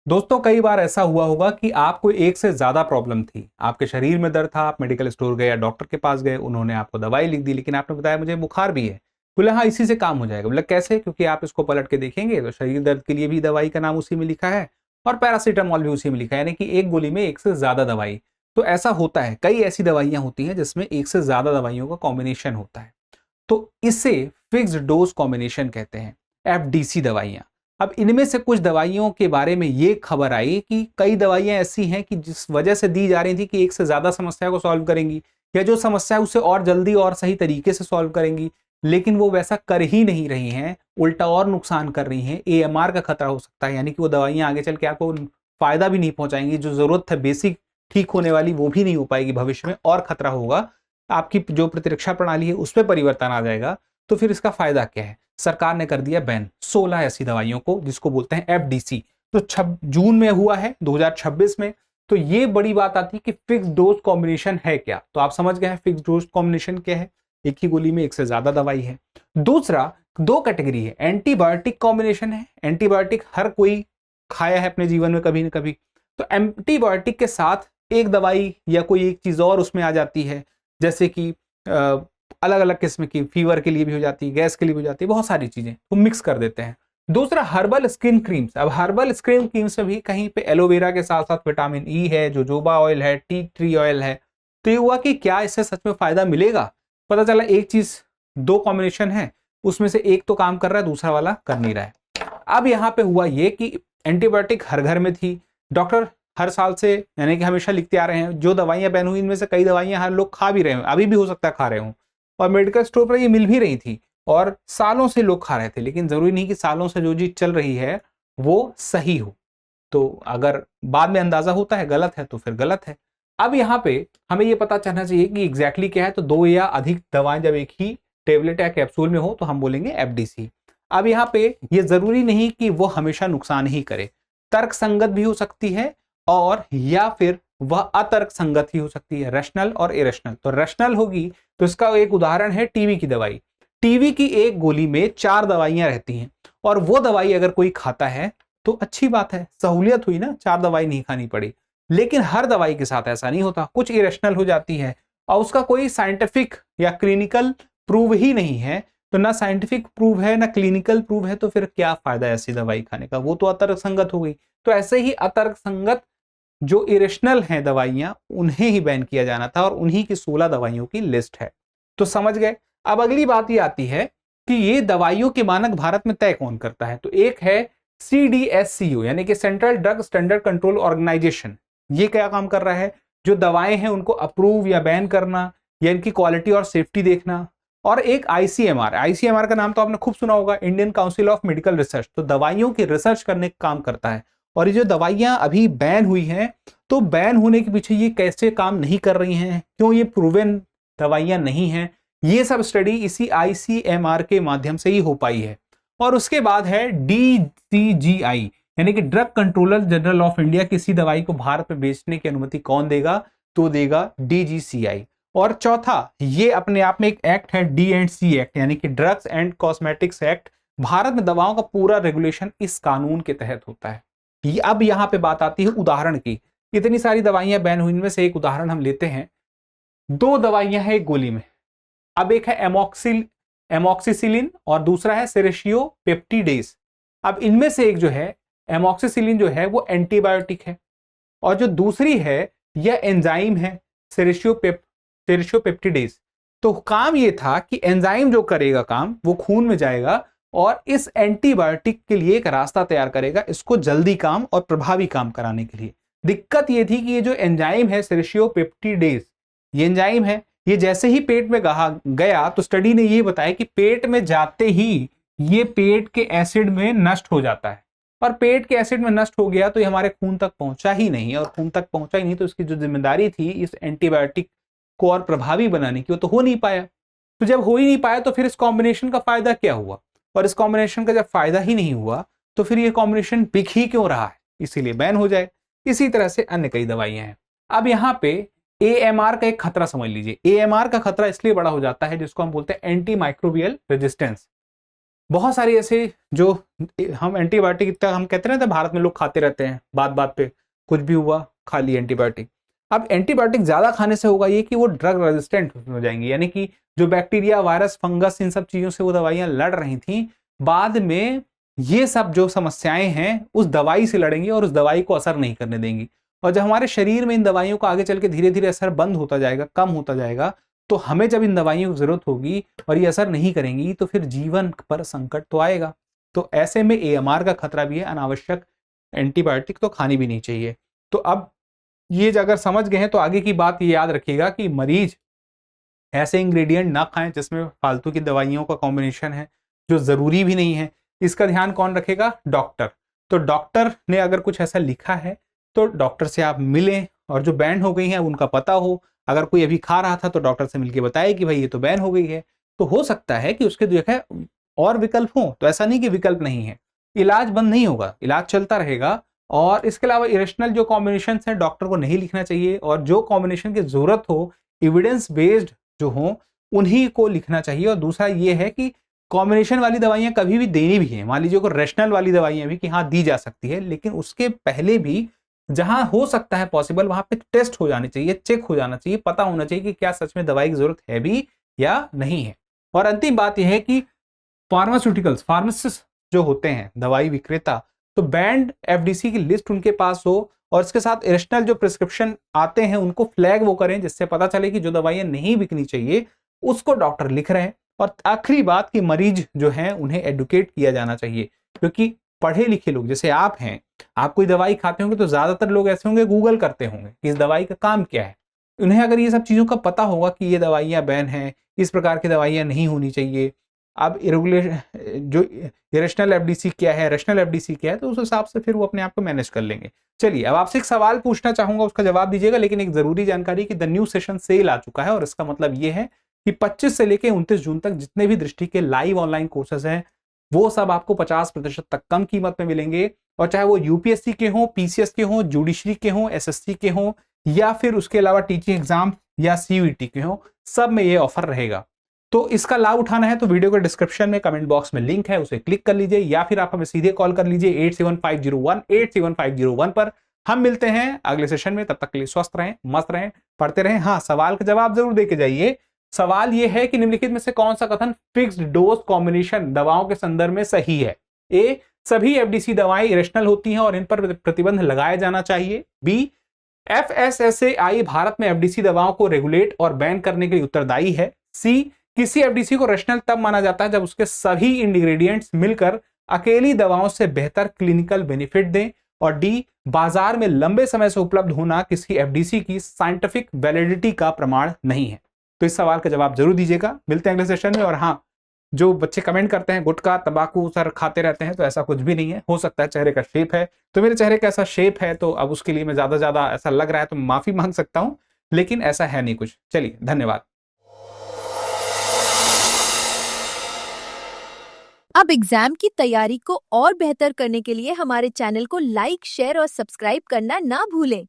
दोस्तों कई बार ऐसा हुआ होगा कि आपको एक से ज्यादा प्रॉब्लम थी, आपके शरीर में दर्द था, आप मेडिकल स्टोर गए या डॉक्टर के पास गए, उन्होंने आपको दवाई लिख दी, लेकिन आपने बताया मुझे बुखार भी है। बोले हाँ इसी से काम हो जाएगा। बोले कैसे? क्योंकि आप इसको पलट के देखेंगे तो शरीर दर्द के लिए भी दवाई का नाम उसी में लिखा है और पैरासीटामोल भी उसी में लिखा है, यानी कि एक गोली में एक से ज्यादा दवाई। तो ऐसा होता है, कई ऐसी दवाइयां होती हैं जिसमें एक से ज्यादा दवाइयों का कॉम्बिनेशन होता है, तो इसे फिक्स्ड डोज कॉम्बिनेशन कहते हैं, एफडीसी दवाइयां। अब इनमें से कुछ दवाइयों के बारे में ये खबर आई कि कई दवाइयां ऐसी हैं कि जिस वजह से दी जा रही थी कि एक से ज्यादा समस्या को सॉल्व करेंगी या जो समस्या है उसे और जल्दी और सही तरीके से सॉल्व करेंगी, लेकिन वो वैसा कर ही नहीं रही हैं, उल्टा और नुकसान कर रही हैं। एएमआर का खतरा हो सकता है, यानी कि वो दवाइयां आगे चल के आपको फायदा भी नहीं पहुंचाएंगी, जो जरूरत है बेसिक ठीक होने वाली वो भी नहीं हो पाएगी भविष्य में, और खतरा होगा आपकी जो प्रतिरक्षा प्रणाली है उसमें परिवर्तन आ जाएगा। तो फिर इसका फायदा क्या है? सरकार ने कर दिया बैन 16 ऐसी दवाइयों को जिसको बोलते हैं एफडीसी। तो जून में हुआ है 2026 में। तो ये बड़ी बात आती है कि फिक्स डोज कॉम्बिनेशन है क्या। तो आप समझ गए हैं फिक्स डोज कॉम्बिनेशन क्या है, एक ही गोली में एक से ज्यादा दवाई है। दूसरा, दो कैटेगरी है, एंटीबायोटिक कॉम्बिनेशन है। एंटीबायोटिक हर कोई खाया है अपने जीवन में कभी न कभी, तो एंटीबायोटिक के साथ एक दवाई या कोई एक चीज और उसमें आ जाती है, जैसे कि अलग अलग किस्म की, फीवर के लिए भी हो जाती है, गैस के लिए भी हो जाती है, बहुत सारी चीजें वो मिक्स कर देते हैं। दूसरा, हर्बल स्किन क्रीम्स। अब हर्बल स्किन क्रीम्स में भी कहीं पे एलोवेरा के साथ साथ विटामिन ई है, जोजोबा ऑयल है, टी ट्री ऑयल है। तो ये हुआ कि क्या इससे सच में फायदा मिलेगा? पता चला एक चीज, दो कॉम्बिनेशन है, उसमें से एक तो काम कर रहा है, दूसरा वाला कर नहीं रहा है। अब यहाँ पे हुआ ये कि एंटीबायोटिक हर घर में थी, डॉक्टर हर साल से यानी कि हमेशा लिखते आ रहे हैं, जो दवाइयां बैन हुई इनमें से कई दवाइयां हर लोग खा भी रहे हैं, अभी भी हो सकता है खा रहे हो, और मेडिकल स्टोर पर ये मिल भी रही थी और सालों से लोग खा रहे थे। लेकिन जरूरी नहीं कि सालों से जो चीज चल रही है वो सही हो। तो अगर बाद में अंदाजा होता है गलत है तो फिर गलत है। अब यहाँ पे हमें ये पता चलना चाहिए कि एग्जैक्टली क्या है। तो दो या अधिक दवाएं जब एक ही टेबलेट या कैप्सूल में हो तो हम बोलेंगे एफडीसी। अब यहाँ पे ये जरूरी नहीं कि वो हमेशा नुकसान ही करे, तर्क संगत भी हो सकती है और या फिर वह अतर्क संगत ही हो सकती है, रैशनल और इरेशनल। तो रैशनल होगी तो इसका एक उदाहरण है टीबी की दवाई। टीबी की एक गोली में 4 दवाइयां रहती हैं और वो दवाई अगर कोई खाता है तो अच्छी बात है, सहूलियत हुई ना, 4 दवाई नहीं खानी पड़ी। लेकिन हर दवाई के साथ ऐसा नहीं होता, कुछ इरेशनल हो जाती है और उसका कोई साइंटिफिक या क्लिनिकल प्रूव ही नहीं है। तो ना साइंटिफिक प्रूव है ना क्लिनिकल प्रूव है, तो फिर क्या फायदा ऐसी दवाई खाने का, वो तो अतर्क संगत हो गई। तो ऐसे ही अतर्क संगत जो इरेशनल हैं दवाइयां, उन्हें ही बैन किया जाना था और उन्हीं की 16 दवाइयों की लिस्ट है। तो समझ गए। अब अगली बात ये आती है कि ये दवाइयों के मानक भारत में तय कौन करता है। तो एक है CDSCO यानी कि central drug standard control organisation. ये क्या काम कर रहा है? जो दवाएं हैं उनको अप्रूव या बैन करना या इनकी क्वालिटी और सेफ्टी देखना। और एक आईसीएमआर का नाम तो आपने खूब सुना होगा, Indian council of medical research. तो दवाइयों की रिसर्च करने का काम करता है। और ये जो दवाइयां अभी बैन हुई हैं, तो बैन होने के पीछे ये कैसे काम नहीं कर रही हैं, क्यों ये प्रूवन दवाइयां नहीं हैं, ये सब स्टडी इसी आईसीएमआर के माध्यम से ही हो पाई है। और उसके बाद है DCGI यानी कि drug controller general of India. किसी दवाई को भारत में बेचने की अनुमति कौन देगा? तो देगा DGCI। और चौथा, ये अपने आप में एक एक्ट है, D&C एक्ट यानी कि drugs and cosmetics act. Bharat में दवाओं का पूरा रेगुलेशन इस कानून के तहत होता है। अब यहां पे बात आती है उदाहरण की। इतनी सारी दवाइयां बैन हुई, इनमें से एक उदाहरण हम लेते हैं। 2 दवाइयां हैं एक गोली में। अब एक है एमोक्सिसिलिन और दूसरा है सेरेशियो पेप्टिडेज। अब इनमें से एक जो है एमोक्सिसिलिन जो है वो एंटीबायोटिक है और जो दूसरी है यह एंजाइम है, सेरेशियो पेप्टिडेज। तो काम ये था कि एंजाइम जो करेगा काम वो खून में जाएगा और इस एंटीबायोटिक के लिए एक रास्ता तैयार करेगा, इसको जल्दी काम और प्रभावी काम कराने के लिए। दिक्कत ये थी कि ये जो एंजाइम है सेरेशियो पेप्टिडेज, ये एंजाइम है, ये जैसे ही पेट में गया तो स्टडी ने ये बताया कि पेट में जाते ही ये पेट के एसिड में नष्ट हो जाता है। और पेट के एसिड में नष्ट हो गया तो ये हमारे खून तक पहुंचा ही नहीं, और खून तक पहुंचा ही नहीं तो इसकी जो जिम्मेदारी थी इस एंटीबायोटिक को और प्रभावी बनाने की, वो तो हो नहीं पाया। तो जब हो ही नहीं पाया तो फिर इस कॉम्बिनेशन का फायदा क्या हुआ? और इस कॉम्बिनेशन का जब फायदा ही नहीं हुआ तो फिर ये कॉम्बिनेशन बिक ही क्यों रहा है, इसीलिए बैन हो जाए। इसी तरह से अन्य कई दवाइयां हैं। अब यहाँ पे AMR का एक खतरा समझ लीजिए। AMR का खतरा इसलिए बड़ा हो जाता है जिसको हम बोलते हैं एंटी माइक्रोबियल रेजिस्टेंस। बहुत सारी ऐसे जो हम एंटीबायोटिक इतना हम कहते रहते हैं भारत में लोग खाते रहते हैं, बात बात पे कुछ भी हुआ खा ली एंटीबायोटिक। अब एंटीबायोटिक ज्यादा खाने से होगा ये कि वो ड्रग रेजिस्टेंट हो जाएंगी, यानी कि जो बैक्टीरिया वायरस फंगस इन सब चीजों से वो दवाइयां लड़ रही थी, बाद में ये सब जो समस्याएं हैं उस दवाई से लड़ेंगी और उस दवाई को असर नहीं करने देंगी। और जब हमारे शरीर में इन दवाइयों का आगे चल के धीरे धीरे असर बंद होता जाएगा, कम होता जाएगा, तो हमें जब इन दवाइयों की जरूरत होगी और ये असर नहीं करेंगी तो फिर जीवन पर संकट तो आएगा। तो ऐसे में AMR का खतरा भी है, अनावश्यक एंटीबायोटिक तो खानी भी नहीं चाहिए। तो अब ये अगर समझ गए हैं तो आगे की बात ये याद रखिएगा कि मरीज ऐसे इंग्रेडिएंट ना खाएं जिसमें फालतू की दवाइयों का कॉम्बिनेशन है जो जरूरी भी नहीं है। इसका ध्यान कौन रखेगा? डॉक्टर। तो डॉक्टर ने अगर कुछ ऐसा लिखा है तो डॉक्टर से आप मिलें, और जो बैन हो गई है उनका पता हो। अगर कोई अभी खा रहा था तो डॉक्टर से मिलकर बताए कि भाई ये तो बैन हो गई है, तो हो सकता है कि उसके जो है और विकल्प हो। तो ऐसा नहीं कि विकल्प नहीं है, इलाज बंद नहीं होगा, इलाज चलता रहेगा। और इसके अलावा इरेशनल जो कॉम्बिनेशन है डॉक्टर को नहीं लिखना चाहिए, और जो कॉम्बिनेशन की जरूरत हो, एविडेंस बेस्ड जो हो, उन्हीं को लिखना चाहिए। और दूसरा ये है कि कॉम्बिनेशन वाली दवाइयां कभी भी देनी भी है, मान लीजिए को रेशनल वाली दवाइयां भी कि हाँ दी जा सकती है, लेकिन उसके पहले भी जहां हो सकता है पॉसिबल वहां पे टेस्ट हो जाने चाहिए, चेक हो जाना चाहिए, पता होना चाहिए कि क्या सच में दवाई की जरूरत है भी या नहीं है। और अंतिम बात यह है कि फार्मास्यूटिकल्स, फार्मासिस्ट जो होते हैं, दवाई विक्रेता, तो बैंड FDC की लिस्ट उनके पास हो, और इसके साथ इरेशनल जो प्रिस्क्रिप्शन आते हैं उनको फ्लैग वो करें, जिससे पता चले कि जो दवाइयां नहीं बिकनी चाहिए उसको डॉक्टर लिख रहे हैं। और आखिरी बात कि मरीज जो हैं उन्हें एडुकेट किया जाना चाहिए, क्योंकि पढ़े लिखे लोग जैसे आप हैं, आप कोई दवाई खाते होंगे तो ज्यादातर लोग ऐसे होंगे गूगल करते होंगे कि इस दवाई का काम क्या है। उन्हें अगर ये सब चीजों का पता होगा कि ये दवाइयां बैन हैं, इस प्रकार की दवाइयां नहीं होनी चाहिए, अब इरेगुलेशन जो इरेशनल FDC क्या है, रेशनल FDC क्या है, तो उस हिसाब से फिर वो अपने आप को मैनेज कर लेंगे। चलिए अब आपसे एक सवाल पूछना चाहूंगा, उसका जवाब दीजिएगा, लेकिन एक जरूरी जानकारी कि द न्यू सेशन सेल आ चुका है, और इसका मतलब ये है कि 25 से लेकर 29 जून तक जितने भी दृष्टि के लाइव ऑनलाइन कोर्सेज हैं वो सब आपको 50% तक कम कीमत में मिलेंगे। और चाहे वो UPSC के हों, PCS के हों, जुडिशरी के हों, SSC के हों, या फिर उसके अलावा टीचिंग एग्जाम या CUET के हों, सब में ये ऑफर रहेगा। तो इसका लाभ उठाना है तो वीडियो के डिस्क्रिप्शन में कमेंट बॉक्स में लिंक है, उसे क्लिक कर लीजिए, या फिर आप हमें सीधे कॉल कर लीजिए 8750187501 पर। हम मिलते हैं अगले सेशन में, तब तक के लिए स्वस्थ रहें, मस्त रहें, पढ़ते रहें। हाँ, सवाल का जवाब जरूर देके जाइए। सवाल यह है कि निम्नलिखित में से कौन सा कथन फिक्स्ड डोज कॉम्बिनेशन दवाओं के संदर्भ में सही है? ए, सभी FDC दवाएं इरेशनल होती हैं और इन पर प्रतिबंध लगाया जाना चाहिए। B, FSSAI भारत में FDC दवाओं को रेगुलेट और बैन करने के लिए उत्तरदायी है। C, किसी FDC को रेशनल तब माना जाता है जब उसके सभी इंग्रेडिएंट्स मिलकर अकेली दवाओं से बेहतर क्लिनिकल बेनिफिट दें। और D, बाजार में लंबे समय से उपलब्ध होना किसी FDC की साइंटिफिक वैलिडिटी का प्रमाण नहीं है। तो इस सवाल का जवाब जरूर दीजिएगा। मिलते हैं अगले सेशन में। और हाँ, जो बच्चे कमेंट करते हैं गुटखा तंबाकू सर खाते रहते हैं, तो ऐसा कुछ भी नहीं है। हो सकता है चेहरे का शेप है, तो मेरे चेहरे का ऐसा शेप है, तो अब उसके लिए मैं ज्यादा ऐसा लग रहा है तो माफी मांग सकता हूं, लेकिन ऐसा है नहीं कुछ। चलिए, धन्यवाद। अब एग्जाम की तैयारी को और बेहतर करने के लिए हमारे चैनल को लाइक, शेयर और सब्सक्राइब करना ना भूलें।